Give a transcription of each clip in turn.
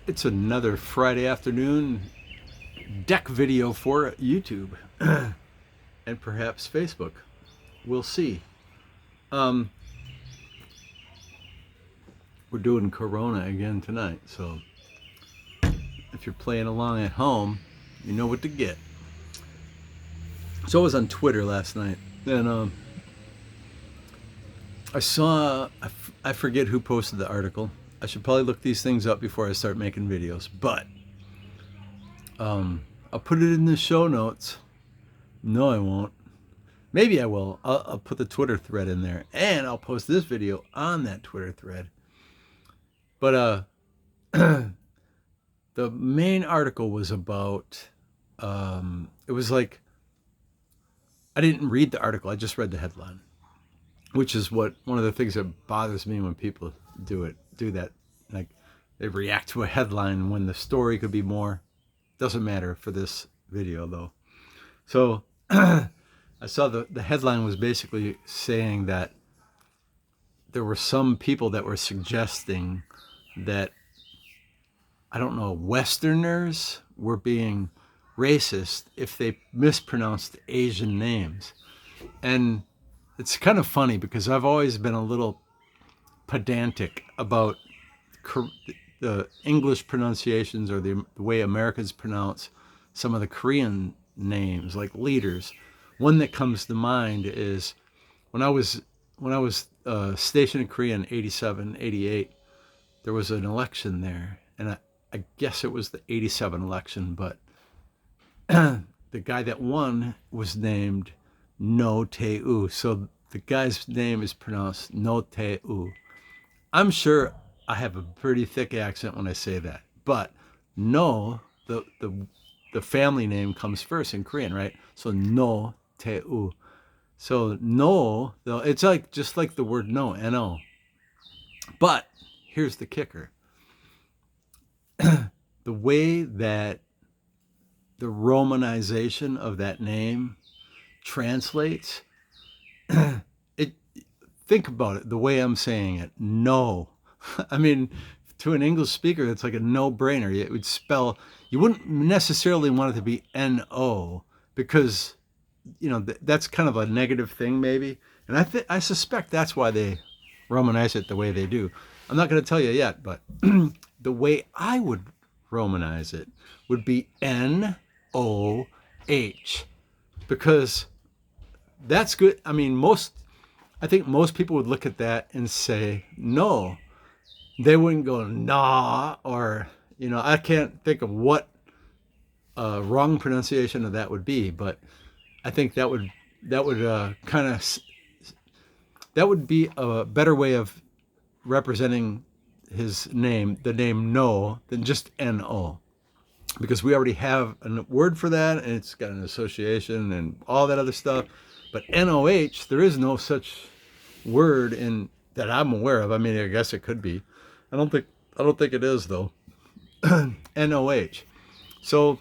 It's another Friday afternoon deck video for YouTube and perhaps Facebook. We'll see. Um, we're doing Corona again tonight, so if you're playing along at home, you know what to get. So I was on Twitter last night, and I saw, I forget who posted the article. I should probably look these things up before I start making videos, but I'll put it in the show notes. No, I won't. Maybe I will. I'll put the Twitter thread in there, and I'll post this video on that Twitter thread. But the main article was about. It was like I didn't read the article. I just read the headline, which is one of the things that bothers me when people do that. Like they react to a headline when the story could be more. Doesn't matter for this video though. So I saw the headline was basically saying that there were some people that were suggesting that, I don't know, Westerners were being racist if they mispronounced Asian names. And it's kind of funny because I've always been a little pedantic about the English pronunciations or the way Americans pronounce some of the Korean names, like leaders. One that comes to mind is when I was stationed in Korea in 87, 88, there was an election there. And I guess it was the 87 election, but the guy that won was named No Tae-u. So the guy's name is pronounced No Tae-u. I'm sure I have a pretty thick accent when I say that, but No, the family name comes first in Korean, right? So No Tae-u. So no, though, it's like just like the word no, N-O. But here's the kicker. The way that the Romanization of that name translates, it think about it, the way I'm saying it, no. I mean, to an English speaker, it's like a no-brainer. It would spell, you wouldn't necessarily want it to be N-O because, you know, that's kind of a negative thing maybe. And I suspect that's why they Romanize it the way they do. I'm not going to tell you yet, but the way I would Romanize it would be N-O-H, because that's good. I mean, I think most people would look at that and say no. They wouldn't go nah, or, you know, I can't think of what wrong pronunciation of that would be, but I think that would kind of, that would be a better way of representing his name, the name No, than just N-O. Because we already have a word for that, and it's got an association and all that other stuff. But N-O-H, there is no such word in that I'm aware of. I mean, I guess it could be. I don't think it is though. N-O-H. So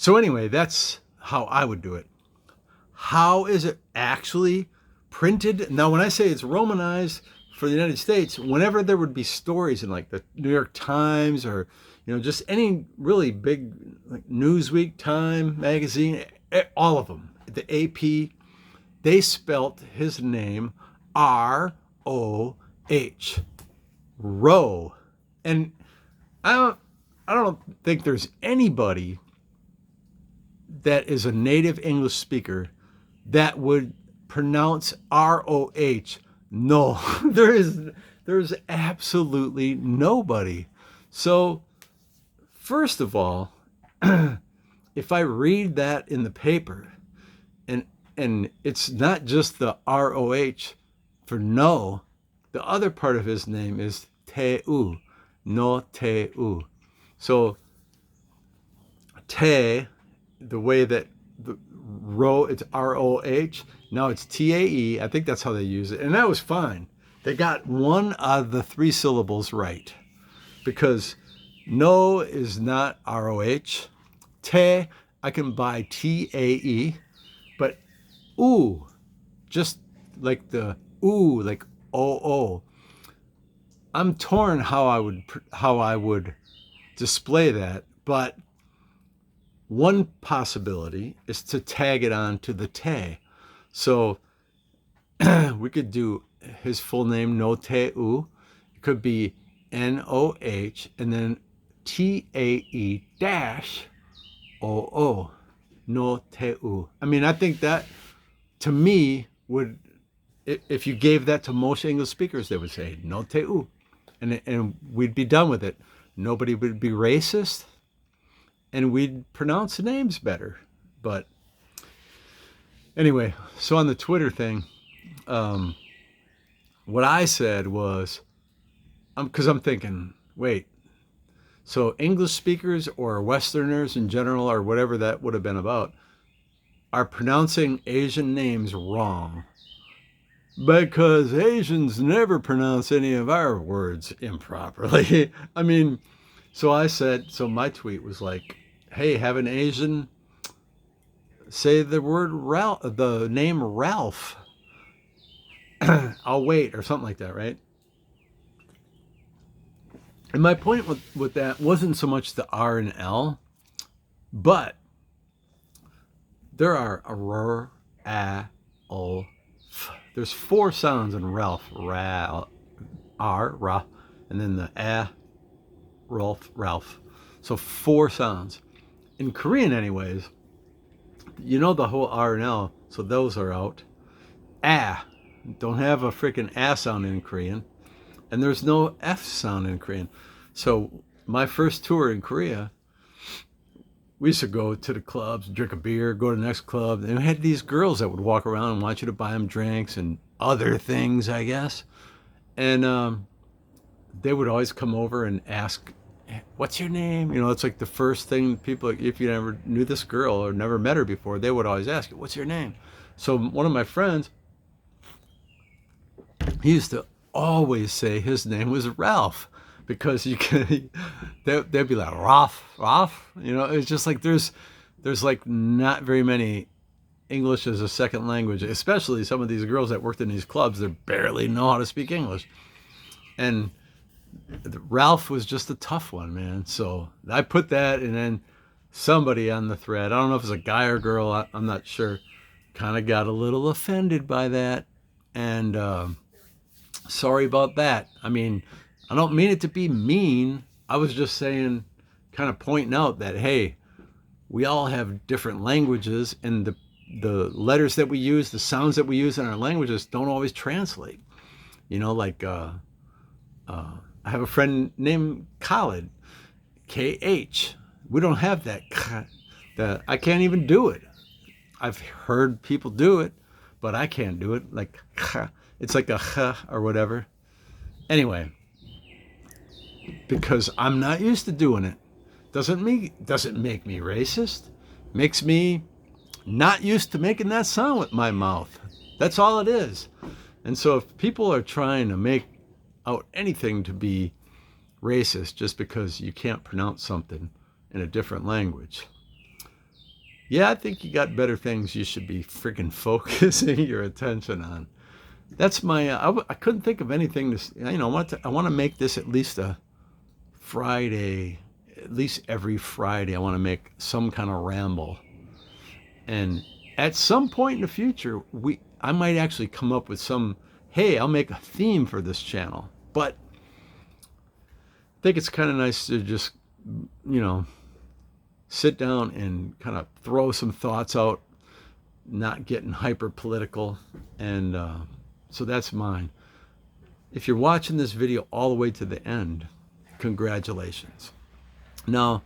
anyway, that's how I would do it. How is it actually printed? Now, when I say it's Romanized for the United States, whenever there would be stories in like the New York Times or, you know, just any really big, like Newsweek, Time magazine, all of them, the AP, they spelt his name R-O-H, Row. And I don't think there's anybody that is a native English speaker that would pronounce R-O-H. No, there's absolutely nobody. So first of all, if I read that in the paper, and it's not just the R-O-H for no, the other part of his name is Te-u, No Te-u. So Te, the way that the row, it's R-O-H, now it's T-A-E. I think that's how they use it. And that was fine. They got one out of the three syllables right, because no is not R-O-H. Te, I can buy T-A-E, but oo, just like the oo, like O-O. I'm torn how I would display that, but one possibility is to tag it on to the te. So we could do his full name, No Te U. It could be NOH and then TAE dash OO. No Te U. I mean, I think that to me would, if you gave that to most English speakers, they would say No Te U. And we'd be done with it. Nobody would be racist and we'd pronounce the names better. But anyway, so on the Twitter thing, what I said was, because I'm thinking, wait, so English speakers or Westerners in general, or whatever that would have been about, are pronouncing Asian names wrong because Asians never pronounce any of our words improperly. I mean, so I said, so my tweet was like, hey, have an Asian say the word Ralph, the name Ralph. I'll wait, or something like that, right? And my point with that wasn't so much the R and L, but there are a R, A, O, F. There's 4 sounds in Ralph. Ra, R, Ra, and then the A, Ralph. So 4 sounds. In Korean, anyways, you know the whole R and L, so those are out. A, don't have a freaking A sound in Korean. And there's no F sound in Korean. So my first tour in Korea, we used to go to the clubs, drink a beer, go to the next club. And we had these girls that would walk around and want you to buy them drinks and other things, I guess. And they would always come over and ask, what's your name? You know, it's like the first thing people, if you never knew this girl or never met her before, they would always ask, what's your name? So one of my friends, he used to always say his name was Ralph because you can, they'd be like Ralph. You know, it's just like there's like not very many English as a second language, especially some of these girls that worked in these clubs. They barely know how to speak English, and Ralph was just a tough one, man. So I put that, and then somebody on the thread, I don't know if it's a guy or girl, I'm not sure, kind of got a little offended by that, and sorry about that. I mean, I don't mean it to be mean. I was just saying, kind of pointing out that, hey, we all have different languages, and the letters that we use, the sounds that we use in our languages don't always translate. You know, like I have a friend named Khalid, KH. We don't have that. I can't even do it. I've heard people do it, but I can't do it. Like, it's like a ch or whatever. Anyway, because I'm not used to doing it, doesn't make me racist. Makes me not used to making that sound with my mouth. That's all it is. And so if people are trying to make out anything to be racist just because you can't pronounce something in a different language, yeah, I think you got better things you should be freaking focusing your attention on. That's my, I couldn't think of anything to, you know, I want to make this at least a Friday, at least every Friday, I want to make some kind of ramble. And at some point in the future, I might actually come up with some, hey, I'll make a theme for this channel. But I think it's kind of nice to just, you know, sit down and kind of throw some thoughts out, not getting hyper political. And so that's mine. If you're watching this video all the way to the end, congratulations. Now,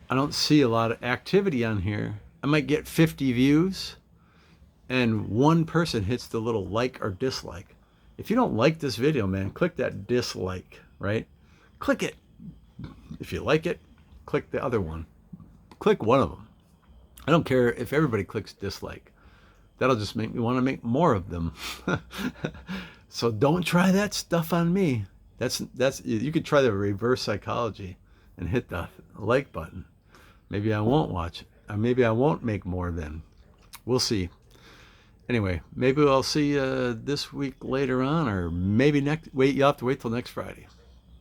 I don't see a lot of activity on here. I might get 50 views and one person hits the little like or dislike. If you don't like this video, man, click that dislike, right? Click it. If you like it, click the other one. Click one of them. I don't care if everybody clicks dislike. That'll just make me want to make more of them. So don't try that stuff on me. That's you could try the reverse psychology and hit the like button. Maybe I won't watch it. Or maybe I won't make more then. We'll see. Anyway, maybe I'll see you this week later on, or maybe next. Wait, you'll have to wait till next Friday.